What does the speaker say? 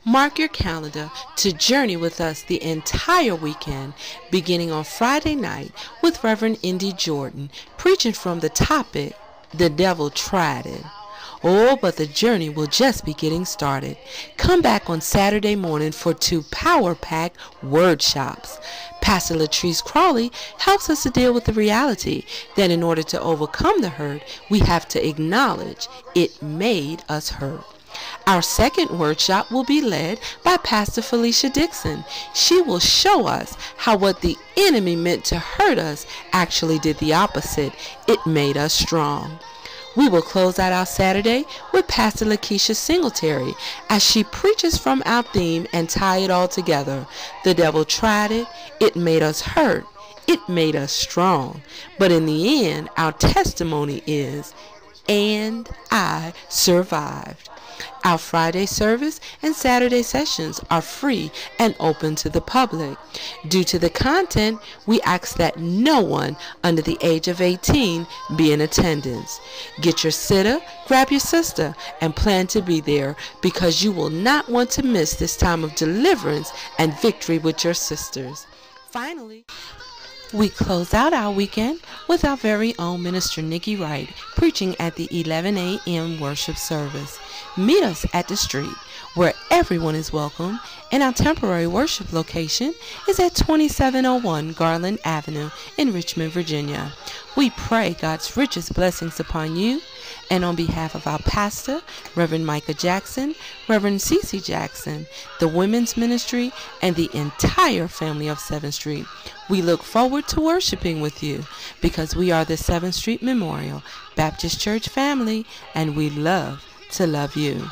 Mark your calendar to journey with us the entire weekend, beginning on Friday night with Reverend Indy Jordan, preaching from the topic, The Devil Tried It. Oh, but the journey will just be getting started. Come back on Saturday morning for 2 power-packed workshops. Pastor Latrice Crawley helps us to deal with the reality that in order to overcome the hurt, we have to acknowledge it made us hurt. Our second workshop will be led by Pastor Felicia Dixon. She will show us how what the enemy meant to hurt us actually did the opposite. It made us strong. We will close out our Saturday with Pastor Lakeisha Singletary as she preaches from our theme and tie it all together. The devil tried it. It made us hurt. It made us strong. But in the end, our testimony is, and I survived. Our Friday service and Saturday sessions are free and open to the public. Due to the content, we ask that no one under the age of 18 be in attendance. Get your sitter, grab your sister, and plan to be there because you will not want to miss this time of deliverance and victory with your sisters. Finally, we close out our weekend with our very own Minister Nikki Wright preaching at the 11 a.m. worship service. Meet us at the street where everyone is welcome, and our temporary worship location is at 2701 Garland Avenue in Richmond, Virginia. We pray God's richest blessings upon you, and on behalf of our pastor, Reverend Micah Jackson, Reverend Cece Jackson, the women's ministry, and the entire family of 7th Street, we look forward to worshiping with you because we are the 7th Street Memorial Baptist Church family, and we love to love you.